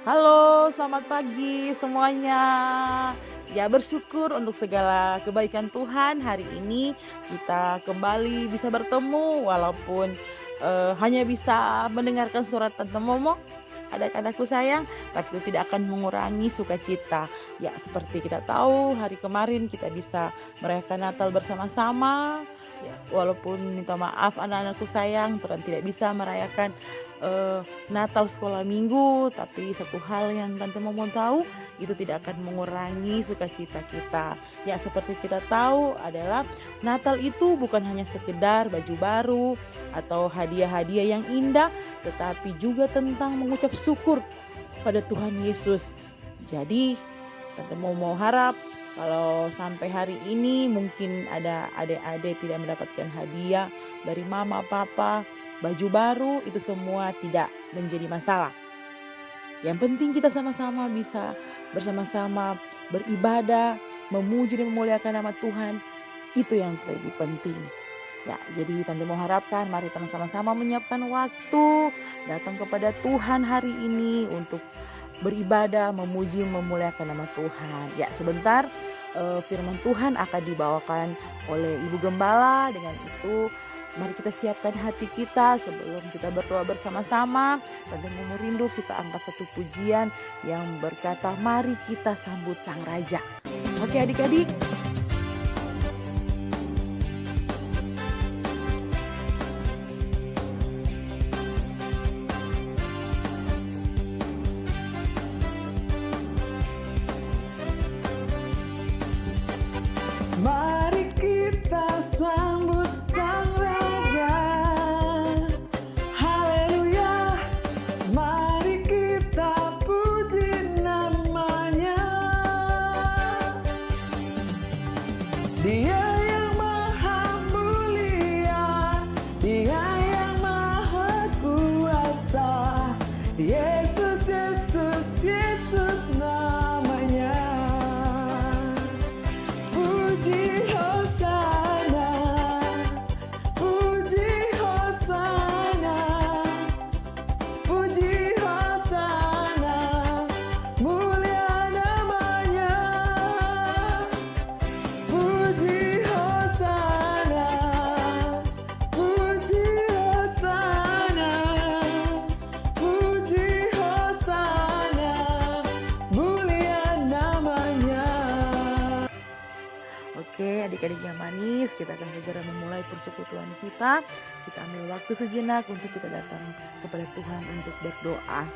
Halo, selamat pagi semuanya. Ya, bersyukur untuk segala kebaikan Tuhan. Hari ini kita kembali bisa bertemu walaupun hanya bisa mendengarkan surat Tante Momo, adik-adikku sayang, tapi itu tidak akan mengurangi sukacita. Ya, seperti kita tahu, hari kemarin kita bisa merayakan Natal bersama-sama. Ya, walaupun minta maaf anak-anakku sayang, Tuhan tidak bisa merayakan Natal sekolah minggu, tapi satu hal yang Tante Momo tahu, itu tidak akan mengurangi sukacita kita. Ya, seperti kita tahu adalah Natal itu bukan hanya sekedar baju baru atau hadiah-hadiah yang indah, tetapi juga tentang mengucap syukur pada Tuhan Yesus. Jadi, Tante Momo harap kalau sampai hari ini mungkin ada adik-adik tidak mendapatkan hadiah dari mama, papa, baju baru, itu semua tidak menjadi masalah. Yang penting kita sama-sama bisa bersama-sama beribadah, memuji dan memuliakan nama Tuhan. Itu yang lebih penting. Ya, jadi Tante mau harapkan mari kita sama-sama menyiapkan waktu datang kepada Tuhan hari ini untuk beribadah, memuji, memuliakan nama Tuhan. Ya, sebentar firman Tuhan akan dibawakan oleh Ibu Gembala. Dengan itu mari kita siapkan hati kita sebelum kita berdoa bersama-sama. Tante Momo rindu kita angkat satu pujian yang berkata, mari kita sambut Sang Raja. Oke adik-adik. Mari kita sambut Sang Raja, haleluya. Mari kita puji namanya. Dia yang maha mulia, Dia yang maha kuasa. Yesus, Yesus, Yesus namanya. Puji Hosana, puji Hosana, puji Hosana, mulia namanya. Puji Hosana, puji Hosana, puji Hosana, mulia namanya. Oke, adik-adik yang manis, kita akan segera memulai persekutuan kita. Kita ambil waktu sejenak untuk kita datang kepada Tuhan untuk berdoa.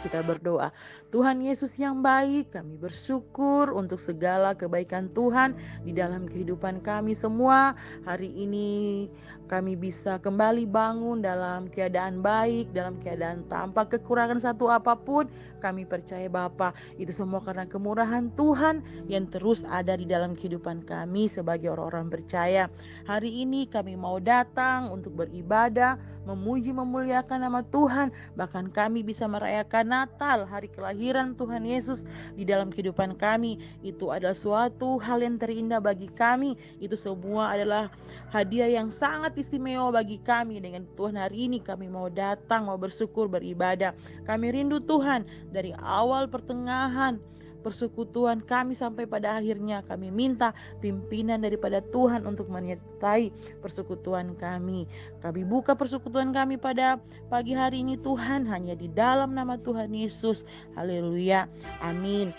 Kita berdoa, Tuhan Yesus yang baik, kami bersyukur untuk segala kebaikan Tuhan di dalam kehidupan kami semua. Hari ini kami bisa kembali bangun dalam keadaan baik, dalam keadaan tanpa kekurangan satu apapun. Kami percaya Bapa, itu semua karena kemurahan Tuhan yang terus ada di dalam kehidupan kami sebagai orang-orang percaya. Hari ini kami mau datang untuk beribadah, memuji, memuliakan nama Tuhan. Bahkan kami bisa merayakan Natal, hari kelahiran Tuhan Yesus di dalam kehidupan kami. Itu adalah suatu hal yang terindah bagi kami. Itu semua adalah hadiah yang sangat istimewa bagi kami. Dengan Tuhan hari ini kami mau datang, mau bersyukur, beribadah. Kami rindu Tuhan dari awal pertengahan persekutuan kami sampai pada akhirnya. Kami minta pimpinan daripada Tuhan untuk menyertai persekutuan kami. Kami buka persekutuan kami pada pagi hari ini Tuhan hanya di dalam nama Tuhan Yesus. Haleluya. Amin.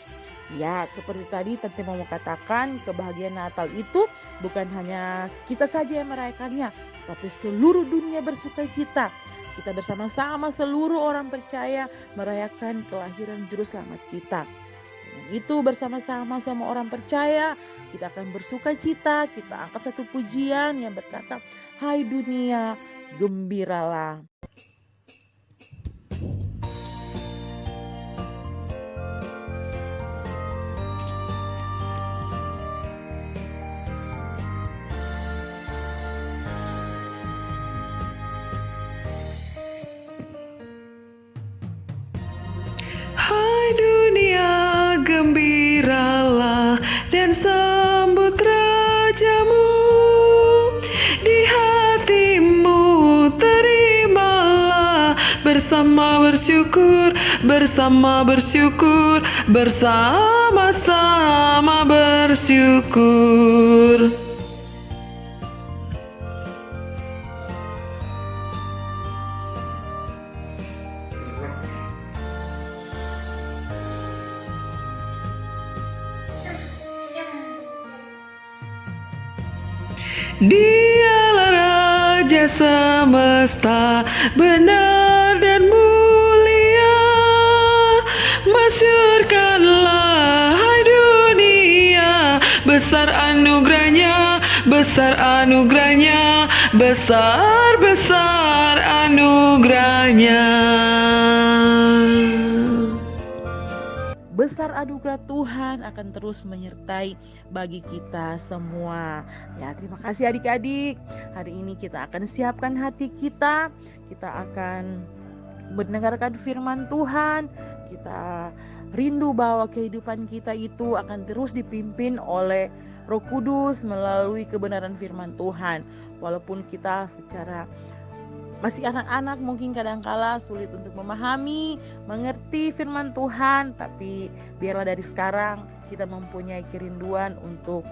Ya, seperti tadi Tante mau katakan, kebahagiaan Natal itu bukan hanya kita saja yang merayakannya, tapi seluruh dunia bersuka cita. Kita bersama-sama seluruh orang percaya merayakan kelahiran juru selamat kita. Itu bersama-sama sama orang percaya kita akan bersuka cita. Kita angkat satu pujian yang berkata, hai dunia gembiralah. Hai dunia, gembiralah dan sambut Rajamu. Di hatimu terimalah bersama bersyukur bersama bersyukur, bersama-sama bersyukur. Dialah Raja semesta, benar dan mulia. Masyurkanlah hai dunia, besar anugerahnya, besar anugerahnya, besar-besar anugerahnya. Besar anugerah Tuhan akan terus menyertai bagi kita semua. Ya, terima kasih adik-adik. Hari ini kita akan siapkan hati kita. Kita akan mendengarkan firman Tuhan. Kita rindu bahwa kehidupan kita itu akan terus dipimpin oleh Roh Kudus melalui kebenaran firman Tuhan. Walaupun kita secara masih anak-anak mungkin kadangkala sulit untuk memahami, mengerti firman Tuhan, tapi biarlah dari sekarang kita mempunyai kerinduan untuk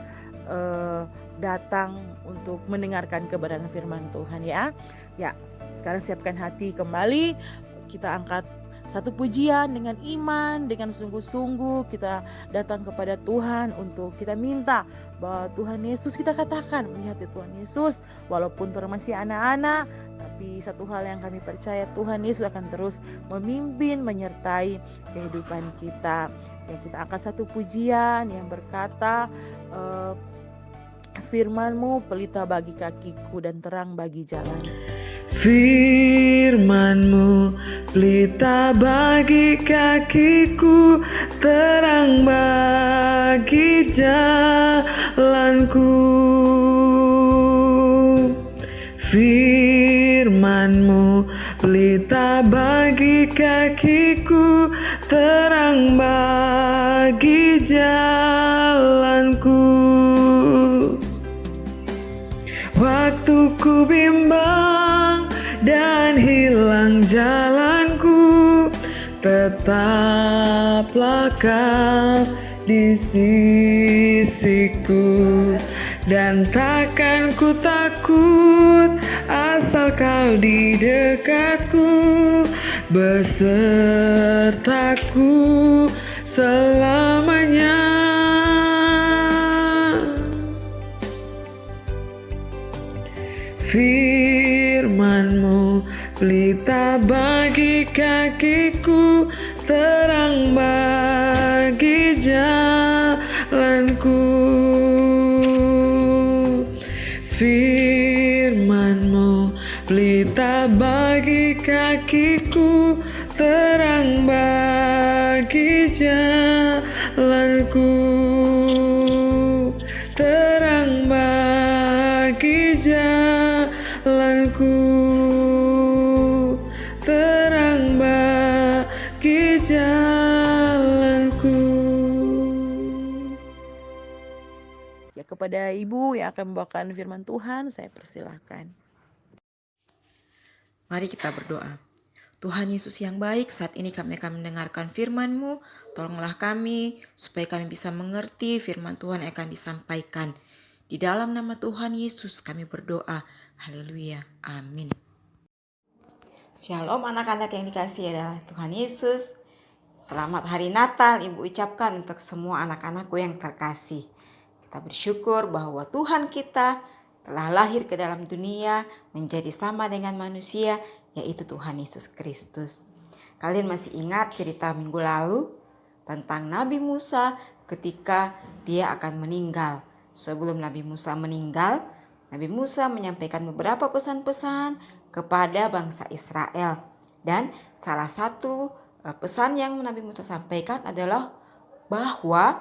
datang untuk mendengarkan kebenaran firman Tuhan ya. Ya, sekarang siapkan hati kembali, kita angkat satu pujian dengan iman, dengan sungguh-sungguh kita datang kepada Tuhan untuk kita minta bahwa Tuhan Yesus, kita katakan, lihat ya Tuhan Yesus, walaupun Tuhan masih anak-anak, tapi satu hal yang kami percaya, Tuhan Yesus akan terus memimpin, menyertai kehidupan kita. Ya, kita akan satu pujian yang berkata, firman-Mu pelita bagi kakiku dan terang bagi jalan. Firman-Mu pelita bagi kakiku, terang bagi jalanku. Firman-Mu pelita bagi kakiku, terang bagi jalanku. Waktu ku bimbang dan hilang jalanku, tetaplah Kau di sisiku, dan takkan ku takut asal Kau di dekatku, besertaku selamanya. Firman-Mu pelita bagi kakiku, terang bagi jalanku. Firman-Mu pelita bagi kakiku, terang bagi jalanku. Terang bagi jalanku, terang bagi jalanku. Ya, kepada Ibu yang akan membawakan firman Tuhan, saya persilahkan. Mari kita berdoa. Tuhan Yesus yang baik, saat ini kami akan mendengarkan firman-Mu. Tolonglah kami supaya kami bisa mengerti firman Tuhan yang akan disampaikan. Di dalam nama Tuhan Yesus kami berdoa. Haleluya. Amin. Shalom anak-anak yang dikasihi adalah Tuhan Yesus. Selamat hari Natal Ibu ucapkan untuk semua anak-anakku yang terkasih. Kita bersyukur bahwa Tuhan kita telah lahir ke dalam dunia menjadi sama dengan manusia, yaitu Tuhan Yesus Kristus. Kalian masih ingat cerita minggu lalu tentang Nabi Musa ketika dia akan meninggal. Sebelum Nabi Musa meninggal, Nabi Musa menyampaikan beberapa pesan-pesan kepada bangsa Israel. Dan salah satu pesan yang Nabi Musa sampaikan adalah bahwa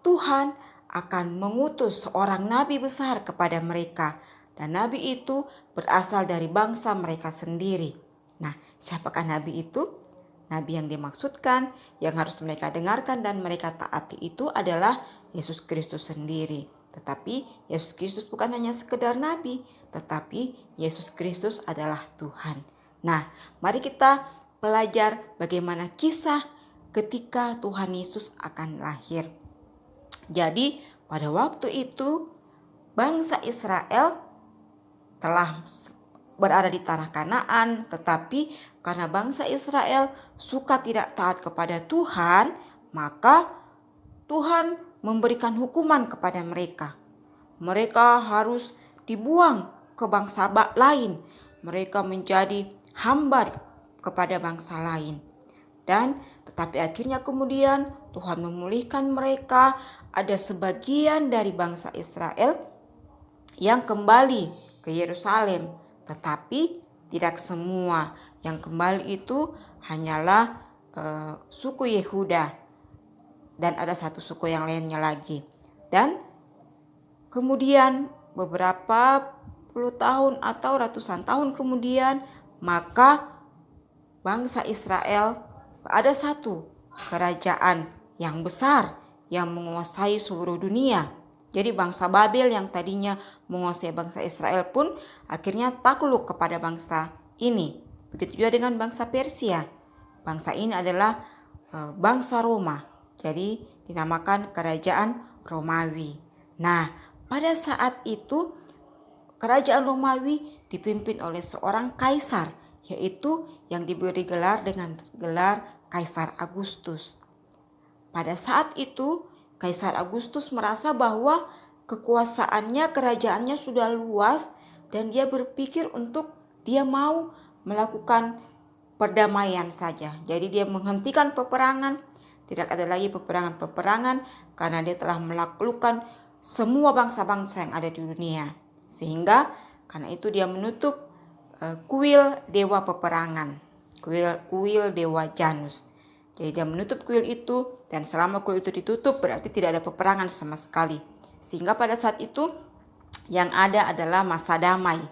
Tuhan akan mengutus seorang nabi besar kepada mereka. Dan nabi itu berasal dari bangsa mereka sendiri. Nah, siapakah nabi itu? Nabi yang dimaksudkan, yang harus mereka dengarkan dan mereka taati itu adalah Yesus Kristus sendiri. Tetapi Yesus Kristus bukan hanya sekedar nabi, tetapi Yesus Kristus adalah Tuhan. Nah, mari kita belajar bagaimana kisah ketika Tuhan Yesus akan lahir. Jadi pada waktu itu bangsa Israel telah berada di tanah Kanaan, tetapi karena bangsa Israel suka tidak taat kepada Tuhan, maka Tuhan memberikan hukuman kepada mereka. Mereka harus dibuang ke bangsa lain. Mereka menjadi hamba kepada bangsa lain. Dan tetapi akhirnya kemudian Tuhan memulihkan mereka. Ada sebagian dari bangsa Israel yang kembali ke Yerusalem. Tetapi tidak semua. Yang kembali itu hanyalah suku Yehuda. Dan ada satu suku yang lainnya lagi. Dan kemudian beberapa puluh tahun atau ratusan tahun kemudian, maka bangsa Israel ada satu kerajaan yang besar yang menguasai seluruh dunia. Jadi bangsa Babel yang tadinya menguasai bangsa Israel pun akhirnya takluk kepada bangsa ini. Begitu juga dengan bangsa Persia. Bangsa ini adalah bangsa Roma. Jadi dinamakan kerajaan Romawi. Nah, pada saat itu kerajaan Romawi dipimpin oleh seorang kaisar, yaitu yang diberi gelar dengan gelar Kaisar Agustus. Pada saat itu Kaisar Agustus merasa bahwa kekuasaannya, kerajaannya sudah luas dan dia berpikir untuk dia mau melakukan perdamaian saja. Jadi dia menghentikan peperangan, tidak ada lagi peperangan-peperangan karena dia telah menaklukkan semua bangsa-bangsa yang ada di dunia. Sehingga karena itu dia menutup kuil dewa peperangan, kuil dewa Janus. Jadi dia menutup kuil itu dan selama kuil itu ditutup berarti tidak ada peperangan sama sekali. Sehingga pada saat itu yang ada adalah masa damai.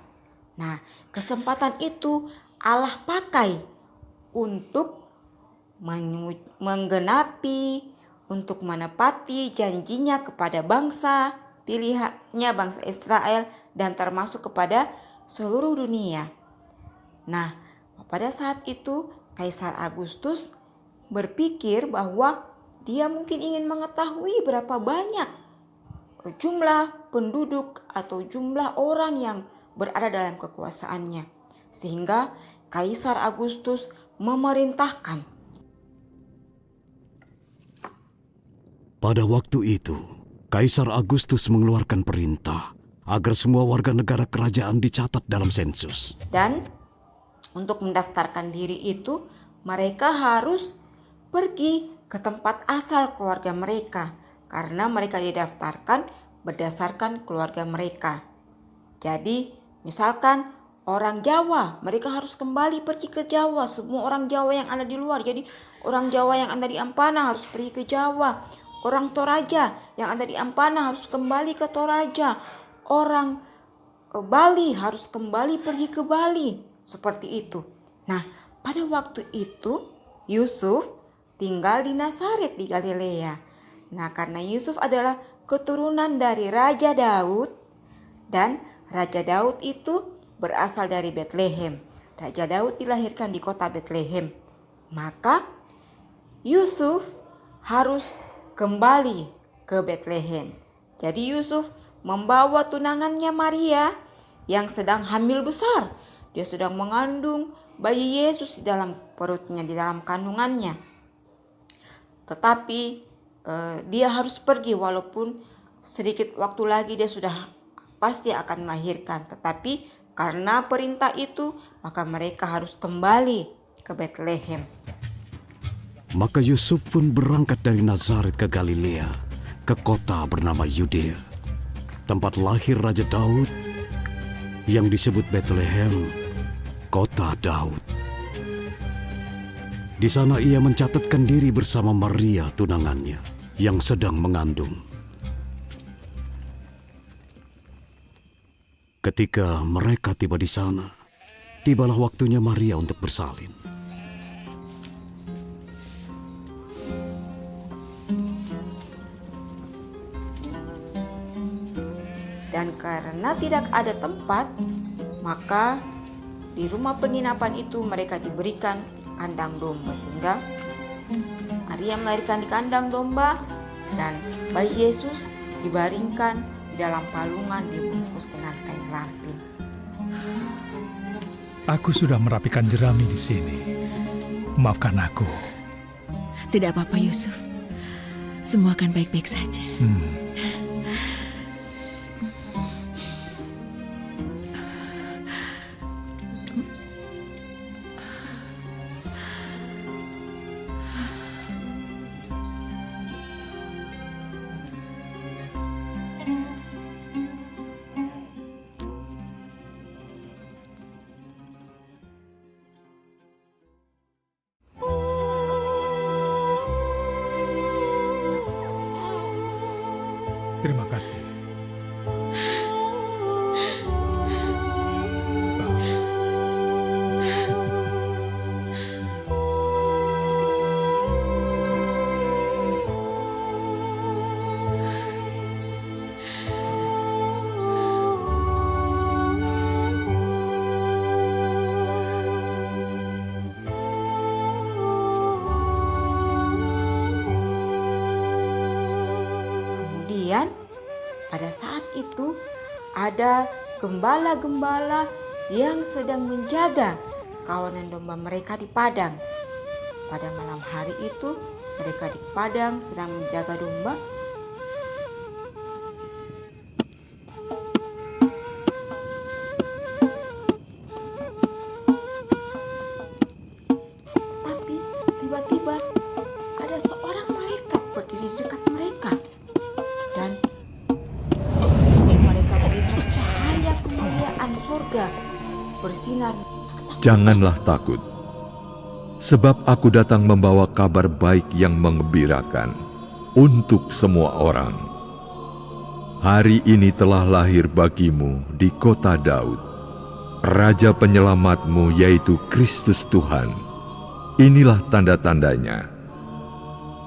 Nah, kesempatan itu Allah pakai untuk menggenapi, untuk menepati janjinya kepada bangsa pilihannya, bangsa Israel, dan termasuk kepada seluruh dunia. Nah, pada saat itu Kaisar Agustus berpikir bahwa dia mungkin ingin mengetahui berapa banyak jumlah penduduk atau jumlah orang yang berada dalam kekuasaannya. Sehingga Kaisar Agustus memerintahkan. Pada waktu itu, Kaisar Agustus mengeluarkan perintah agar semua warga negara kerajaan dicatat dalam sensus. Dan untuk mendaftarkan diri itu, mereka harus pergi ke tempat asal keluarga mereka karena mereka didaftarkan berdasarkan keluarga mereka. Jadi, misalkan orang Jawa, mereka harus kembali pergi ke Jawa. Semua orang Jawa yang ada di luar. Jadi, orang Jawa yang ada di Ampana harus pergi ke Jawa. Orang Toraja yang ada di Ampana harus kembali ke Toraja. Orang Bali harus kembali pergi ke Bali. Seperti itu. Nah, pada waktu itu Yusuf tinggal di Nazaret di Galilea. Nah, karena Yusuf adalah keturunan dari Raja Daud dan Raja Daud itu berasal dari Betlehem. Raja Daud dilahirkan di kota Betlehem. Maka Yusuf harus kembali ke Betlehem. Jadi Yusuf membawa tunangannya Maria yang sedang hamil besar. Dia sedang mengandung bayi Yesus di dalam perutnya, di dalam kandungannya. Tetapi dia harus pergi walaupun sedikit waktu lagi dia sudah pasti akan melahirkan. Tetapi karena perintah itu maka mereka harus kembali ke Betlehem. Maka Yusuf pun berangkat dari Nazaret ke Galilea, ke kota bernama Yudea, tempat lahir Raja Daud yang disebut Betlehem, kota Daud. Di sana ia mencatatkan diri bersama Maria tunangannya yang sedang mengandung. Ketika mereka tiba di sana, tibalah waktunya Maria untuk bersalin. Dan karena tidak ada tempat, maka di rumah penginapan itu mereka diberikan kandang domba, sehingga Maria melahirkan di kandang domba dan bayi Yesus dibaringkan di dalam palungan dibungkus dengan kain lampin. Aku sudah merapikan jerami di sini. Maafkan aku. Tidak apa-apa Yusuf. Semua akan baik-baik saja. Terima kasih. Kemudian pada saat itu ada gembala-gembala yang sedang menjaga kawanan domba mereka di padang. Pada malam hari itu mereka di padang sedang menjaga domba. Tapi tiba-tiba ada seorang malaikat berdiri di dekat mereka. Dan mereka melihat cahaya kemuliaan surga bersinar. Janganlah takut, sebab aku datang membawa kabar baik yang menggembirakan untuk semua orang. Hari ini telah lahir bagimu di kota Daud, Raja penyelamatmu yaitu Kristus Tuhan. Inilah tanda-tandanya.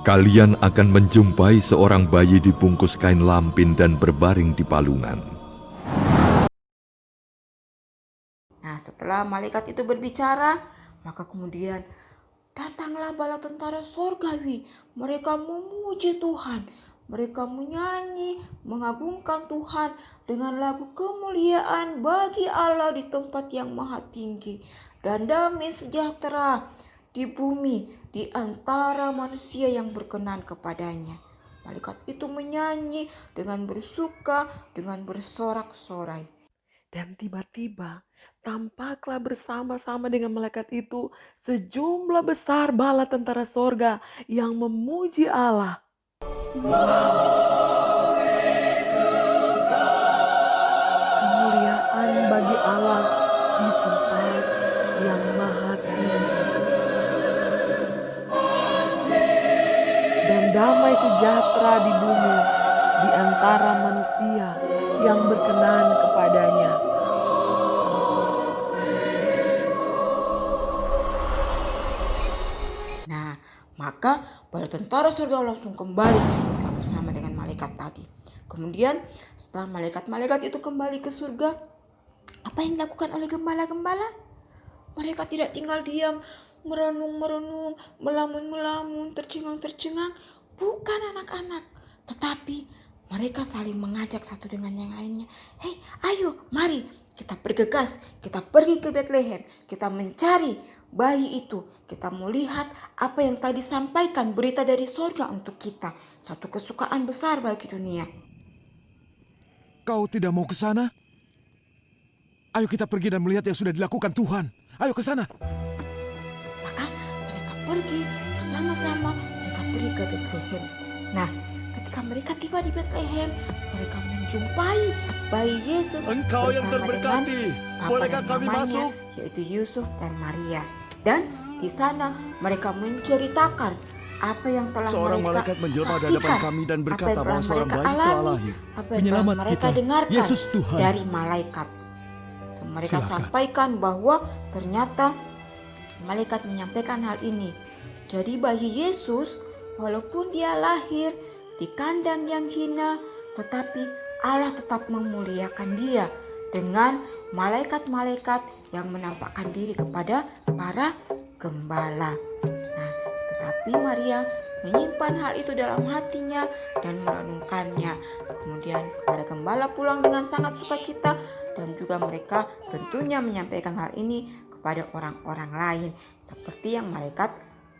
Kalian akan menjumpai seorang bayi dibungkus kain lampin dan berbaring di palungan. Nah, setelah malaikat itu berbicara, maka kemudian datanglah bala tentara sorgawi. Mereka memuji Tuhan, mereka menyanyi, mengagungkan Tuhan dengan lagu kemuliaan bagi Allah di tempat yang maha tinggi, dan damai sejahtera di bumi di antara manusia yang berkenan kepadanya. Malaikat itu menyanyi dengan bersuka, dengan bersorak-sorai. Dan tiba-tiba tampaklah bersama-sama dengan malaikat itu sejumlah besar bala tentara sorga yang memuji Allah. Kemuliaan bagi Allah di tempat yang maha tinggi. Dan damai sejahtera di bumi di antara manusia yang berkenan kepadanya. Nah, maka bala tentara surga langsung kembali ke surga bersama dengan malaikat tadi. Kemudian setelah malaikat-malaikat itu kembali ke surga, apa yang dilakukan oleh gembala-gembala? Mereka tidak tinggal diam, merenung-merenung, melamun-melamun, tercengang-tercengang. Bukan anak-anak, tetapi mereka saling mengajak satu dengan yang lainnya. Hei, ayo, mari kita bergegas, kita pergi ke Bethlehem, kita mencari bayi itu. Kita mau lihat apa yang tadi sampaikan berita dari surga untuk kita. Satu kesukaan besar bagi dunia. Kau tidak mau ke sana? Ayo kita pergi dan melihat yang sudah dilakukan Tuhan. Ayo ke sana. Maka mereka pergi bersama-sama, mereka pergi ke Bethlehem. Nah, ketika mereka tiba di Bethlehem, mereka menjumpai bayi Yesus Engkau yang bersama terberkati. dengan Bapa Bolehkah dan kami mamanya, masuk? yaitu Yusuf dan Maria. Dan di sana mereka menceritakan apa yang telah Seorang mereka malaikat menjelma di saksikan, hadapan kami dan apa berkata yang telah bahwa seorang mereka bayi telah alami, lahir. apa yang telah Penyelamat mereka kita, dengarkan Yesus Tuhan. dari malaikat. Mereka Silakan. sampaikan bahwa ternyata malaikat menyampaikan hal ini. Jadi bayi Yesus walaupun dia lahir di kandang yang hina, tetapi Allah tetap memuliakan dia dengan malaikat-malaikat yang menampakkan diri kepada para gembala. Nah, tetapi Maria menyimpan hal itu dalam hatinya dan merenungkannya. Kemudian kepada gembala pulang dengan sangat sukacita, dan juga mereka tentunya menyampaikan hal ini kepada orang-orang lain, seperti yang malaikat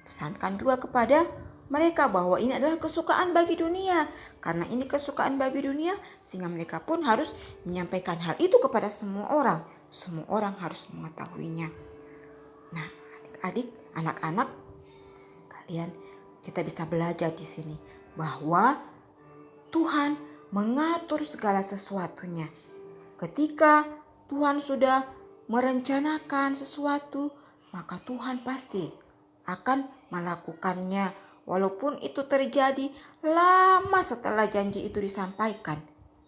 pesankan juga kepada mereka bahwa ini adalah kesukaan bagi dunia. Karena ini kesukaan bagi dunia, sehingga mereka pun harus menyampaikan hal itu kepada semua orang. Semua orang harus mengetahuinya. Nah, adik-adik, anak-anak, kalian, kita bisa belajar di sini bahwa Tuhan mengatur segala sesuatunya. Ketika Tuhan sudah merencanakan sesuatu, maka Tuhan pasti akan melakukannya. Walaupun itu terjadi lama setelah janji itu disampaikan.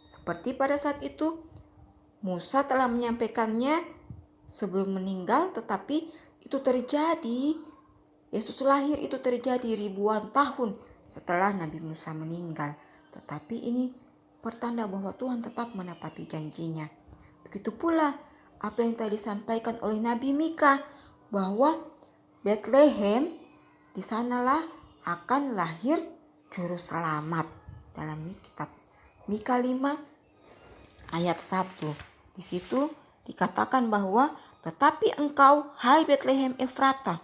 Seperti pada saat itu Musa telah menyampaikannya sebelum meninggal, tetapi itu terjadi, Yesus lahir itu terjadi ribuan tahun setelah Nabi Musa meninggal. Tetapi ini pertanda bahwa Tuhan tetap menepati janjinya. Begitu pula apa yang tadi disampaikan oleh Nabi Mika, bahwa Bethlehem, di sanalah akan lahir juru selamat. Dalam kitab Mika 5 ayat 1. Di situ dikatakan bahwa tetapi engkau, hai Bethlehem Efrata,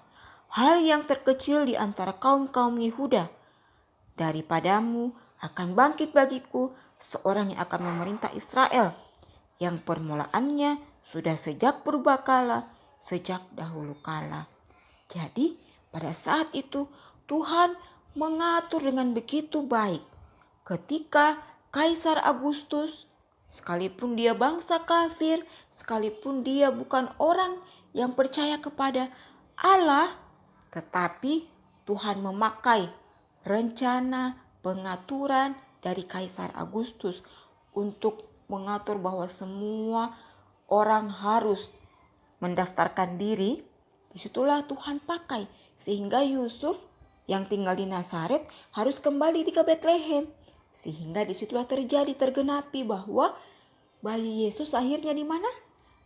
hai yang terkecil di antara kaum-kaum Yehuda, daripadamu akan bangkit bagiku seorang yang akan memerintah Israel, yang permulaannya sudah sejak purbakala, sejak dahulu kala. Jadi pada saat itu Tuhan mengatur dengan begitu baik. Ketika Kaisar Agustus, sekalipun dia bangsa kafir, sekalipun dia bukan orang yang percaya kepada Allah, tetapi Tuhan memakai rencana pengaturan dari Kaisar Agustus untuk mengatur bahwa semua orang harus mendaftarkan diri. Disitulah Tuhan pakai sehingga Yusuf yang tinggal di Nazaret harus kembali ke Bethlehem, sehingga disitulah tergenapi bahwa bayi Yesus akhirnya di mana?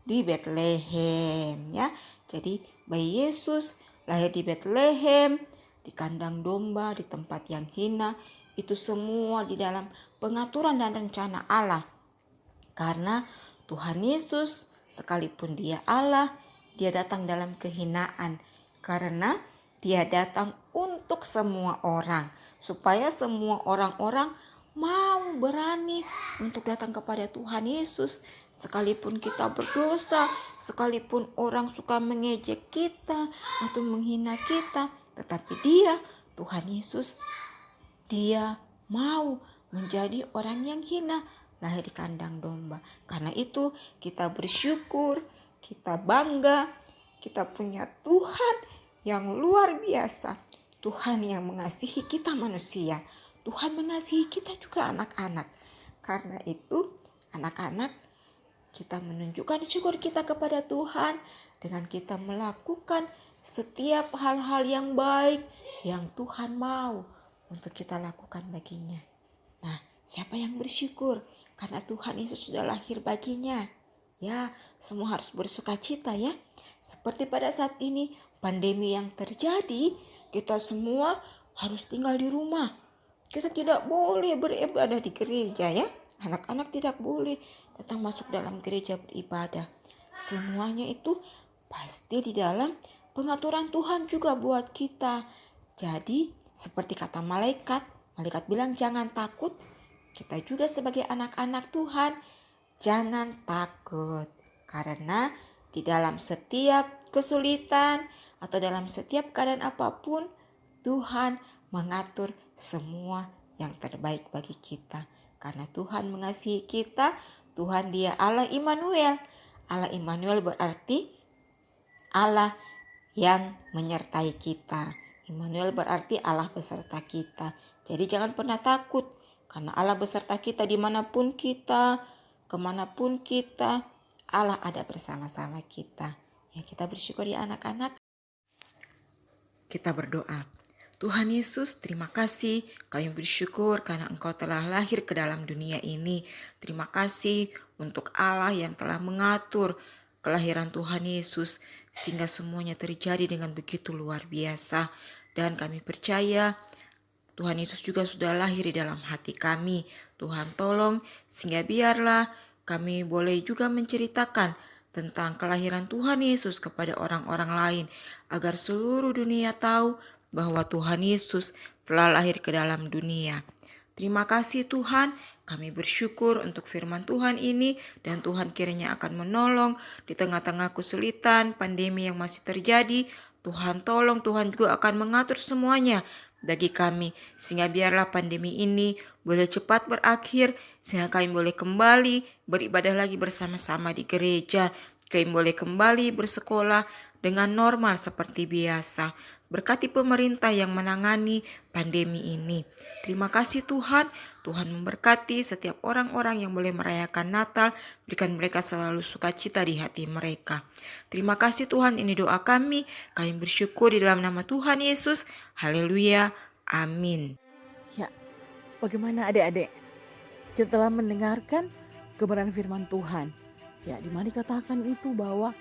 Di Bethlehem, ya. Jadi bayi Yesus lahir di Bethlehem, di kandang domba, di tempat yang hina. Itu semua di dalam pengaturan dan rencana Allah. Karena Tuhan Yesus sekalipun dia Allah, dia datang dalam kehinaan. Karena dia datang untuk semua orang, supaya semua orang-orang mau berani untuk datang kepada Tuhan Yesus. Sekalipun kita berdosa, sekalipun orang suka mengejek kita atau menghina kita, tetapi dia, Tuhan Yesus, dia mau menjadi orang yang hina, lahir di kandang domba. Karena itu kita bersyukur, kita bangga, kita punya Tuhan yang luar biasa. Tuhan yang mengasihi kita manusia. Tuhan mengasihi kita juga anak-anak. Karena itu anak-anak, kita menunjukkan syukur kita kepada Tuhan dengan kita melakukan setiap hal-hal yang baik yang Tuhan mau untuk kita lakukan baginya. Nah, siapa yang bersyukur? Karena Tuhan Yesus sudah lahir baginya. Ya, semua harus bersuka-cita ya. Seperti pada saat ini pandemi yang terjadi, kita semua harus tinggal di rumah. Kita tidak boleh beribadah di gereja ya. Anak-anak tidak boleh datang masuk dalam gereja beribadah. Semuanya itu pasti di dalam pengaturan Tuhan juga buat kita. Jadi seperti kata malaikat bilang jangan takut. Kita juga sebagai anak-anak Tuhan jangan takut. Karena di dalam setiap kesulitan atau dalam setiap keadaan apapun, Tuhan mengatur semua yang terbaik bagi kita. Karena Tuhan mengasihi kita, Tuhan dia Allah Immanuel. Allah Immanuel berarti Allah yang menyertai kita. Immanuel berarti Allah beserta kita. Jadi jangan pernah takut, karena Allah beserta kita dimanapun kita, kemanapun kita, Allah ada bersama-sama kita. Ya, kita bersyukur ya anak-anak. Kita berdoa. Tuhan Yesus, terima kasih. Kami bersyukur karena Engkau telah lahir ke dalam dunia ini. Terima kasih untuk Allah yang telah mengatur kelahiran Tuhan Yesus. sehingga semuanya terjadi dengan begitu luar biasa. Dan kami percaya Tuhan Yesus juga sudah lahir di dalam hati kami. Tuhan tolong sehingga biarlah kami boleh juga menceritakan tentang kelahiran Tuhan Yesus kepada orang-orang lain, agar seluruh dunia tahu bahwa Tuhan Yesus telah lahir ke dalam dunia. Terima kasih Tuhan, kami bersyukur untuk firman Tuhan ini, dan Tuhan kiranya akan menolong di tengah-tengah kesulitan pandemi yang masih terjadi. Tuhan tolong, Tuhan juga akan mengatur semuanya bagi kami, sehingga biarlah pandemi ini boleh cepat berakhir, sehingga kami boleh kembali beribadah lagi bersama-sama di gereja. Kami boleh kembali bersekolah dengan normal seperti biasa. Berkati pemerintah yang menangani pandemi ini. Terima kasih Tuhan. Tuhan memberkati setiap orang-orang yang boleh merayakan Natal. Berikan mereka selalu sukacita di hati mereka. Terima kasih Tuhan, ini doa kami. Kami bersyukur di dalam nama Tuhan Yesus. Haleluya. Amin. Ya, bagaimana adik-adik? Kita telah mendengarkan kebenaran firman Tuhan. Ya, di mana dikatakan itu bahwa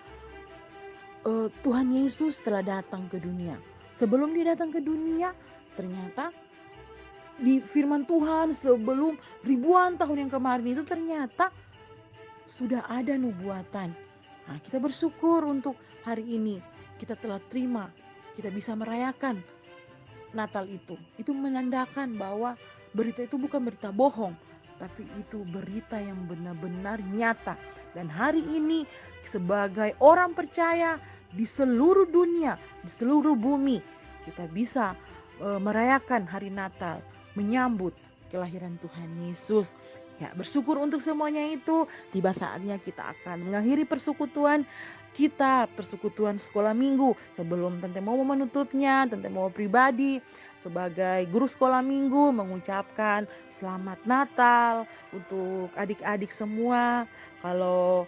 Tuhan Yesus telah datang ke dunia. Sebelum dia datang ke dunia, ternyata di firman Tuhan sebelum ribuan tahun yang kemarin itu ternyata sudah ada nubuatan. Nah, kita bersyukur untuk hari ini kita telah terima, kita bisa merayakan Natal itu. Itu menandakan bahwa berita itu bukan berita bohong, tapi itu berita yang benar-benar nyata. Dan hari ini sebagai orang percaya di seluruh dunia, di seluruh bumi, kita bisa merayakan hari Natal, menyambut kelahiran Tuhan Yesus. Ya, bersyukur untuk semuanya itu. Tiba saatnya kita akan mengakhiri persekutuan kita, persekutuan sekolah minggu. Sebelum Tante mau menutupnya, Tante mau pribadi sebagai guru sekolah minggu mengucapkan selamat Natal untuk adik-adik semua. Kalau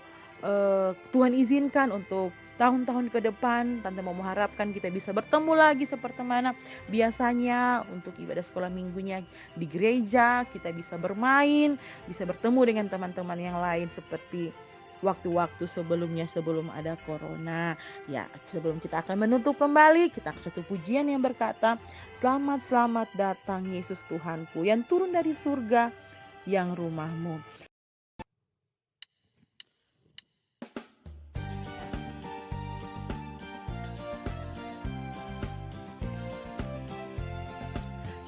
Tuhan izinkan untuk tahun-tahun ke depan, Tante mau mengharapkan kita bisa bertemu lagi seperti mana biasanya untuk ibadah sekolah minggunya di gereja. Kita bisa bermain, bisa bertemu dengan teman-teman yang lain seperti waktu-waktu sebelumnya, sebelum ada corona. Ya, sebelum kita akan menutup kembali, kita akan satu pujian yang berkata, selamat, selamat datang Yesus Tuhanku yang turun dari surga, yang rumahmu.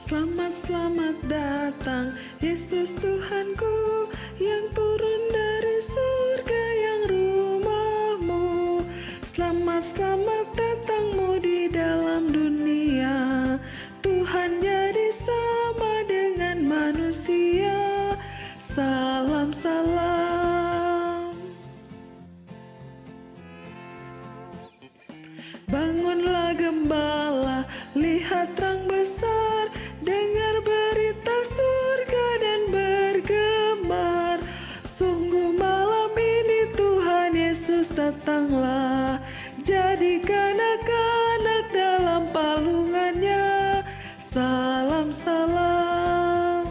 Selamat, selamat datang Yesus Tuhanku yang turun dari surga yang rumahmu. Selamat, selamat datangmu di dalam dunia. Tuhan jadi sama dengan manusia. Salam, salam. Bangunlah gembala, lihat terang besar, dengar berita surga dan bergemar. Sungguh malam ini Tuhan Yesus datanglah, jadikan anak-anak dalam palungannya. Salam, salam.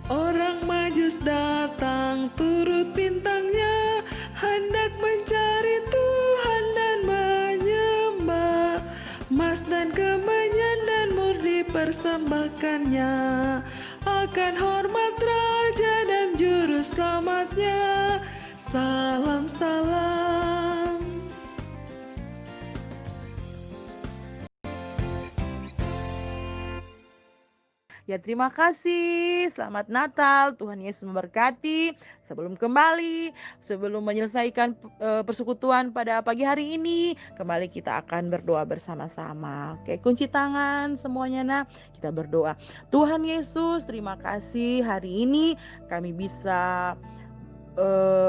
Orang Majus datang turut bintangnya, hendak mencari Tuhan dan menyembah. Emas dan kemenyan dan murni persembahkannya, akan hormat Raja dan Juru Selamatnya. Salam, salam. Ya, terima kasih. Selamat Natal. Tuhan Yesus memberkati. Sebelum kembali, sebelum menyelesaikan persekutuan pada pagi hari ini, kembali kita akan berdoa bersama-sama. Oke, kunci tangan semuanya. Nah, kita berdoa. Tuhan Yesus, terima kasih hari ini kami bisa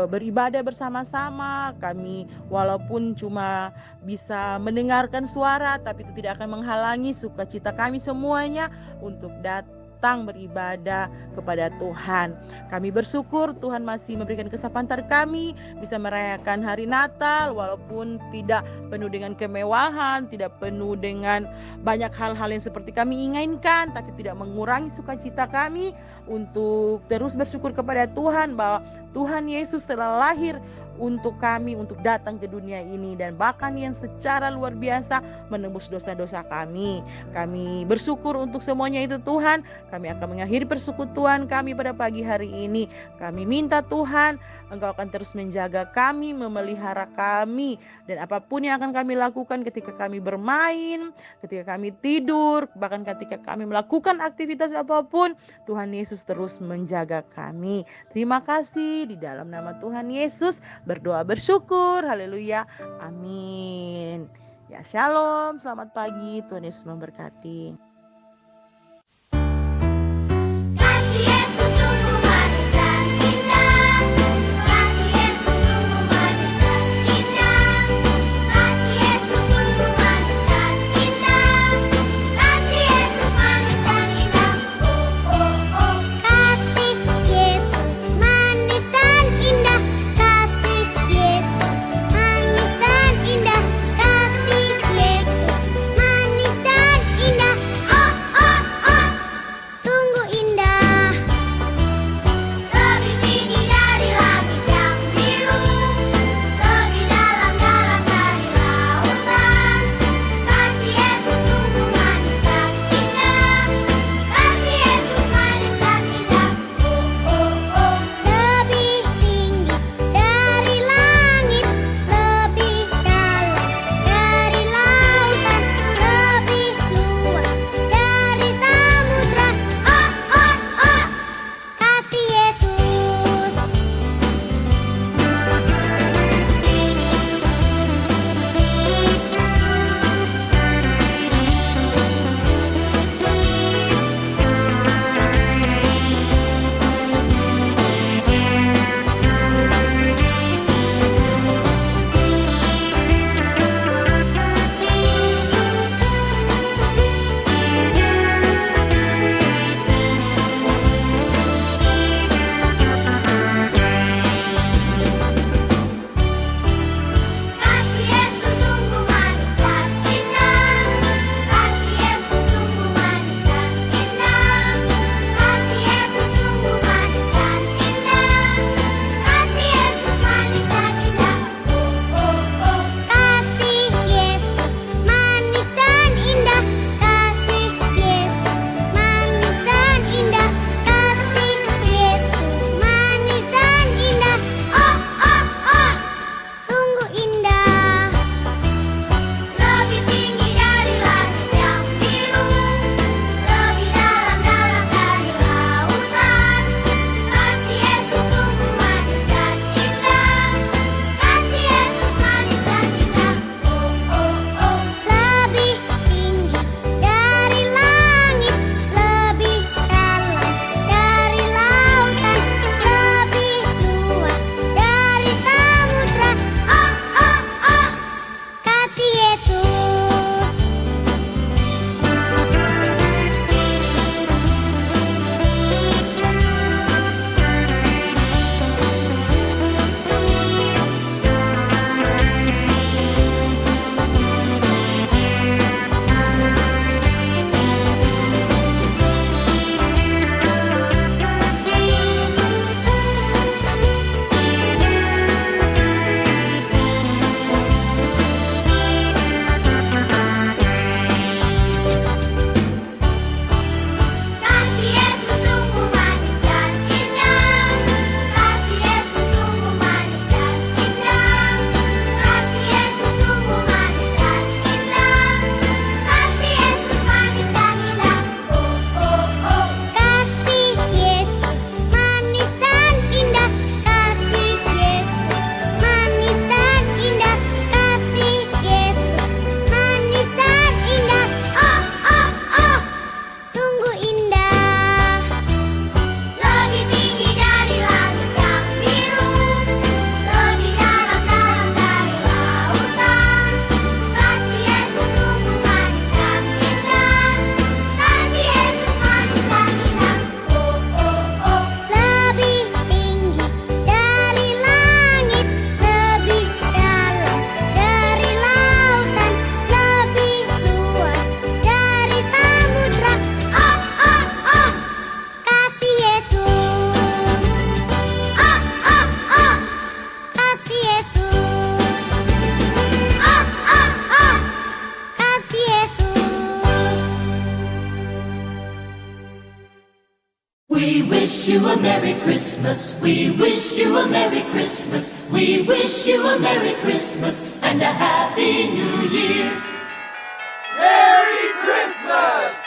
beribadah bersama-sama. Kami walaupun cuma bisa mendengarkan suara, tapi itu tidak akan menghalangi sukacita kami semuanya untuk datang datang beribadah kepada Tuhan. Kami bersyukur Tuhan masih memberikan kesempatan kami bisa merayakan hari Natal walaupun tidak penuh dengan kemewahan, tidak penuh dengan banyak hal-hal yang seperti kami inginkan, tapi tidak mengurangi sukacita kami untuk terus bersyukur kepada Tuhan bahwa Tuhan Yesus telah lahir untuk kami, untuk datang ke dunia ini, dan bahkan yang secara luar biasa menembus dosa-dosa kami. Kami bersyukur untuk semuanya itu Tuhan. Kami akan mengakhiri persekutuan kami pada pagi hari ini. Kami minta Tuhan, Engkau akan terus menjaga kami, memelihara kami, dan apapun yang akan kami lakukan ketika kami bermain, ketika kami tidur, bahkan ketika kami melakukan aktivitas apapun, Tuhan Yesus terus menjaga kami. Terima kasih, di dalam nama Tuhan Yesus berdoa bersyukur, haleluya, amin. Ya, shalom, selamat pagi, Tuhan Yesus memberkati. Kasih Yesus sungguh manis dan indah. Kasih Yesus sungguh manis dan indah. Kasih Yesus sungguh manis dan indah. Kasih Yesus manis dan indah. Oh oh oh. Kasih Yesus manis dan indah. Kasih Yesus manis dan indah. Kasih Yesus manis dan indah. wish you a Merry Christmas. We wish you a Merry Christmas. We wish you a Merry Christmas and a Happy New Year. Merry Christmas!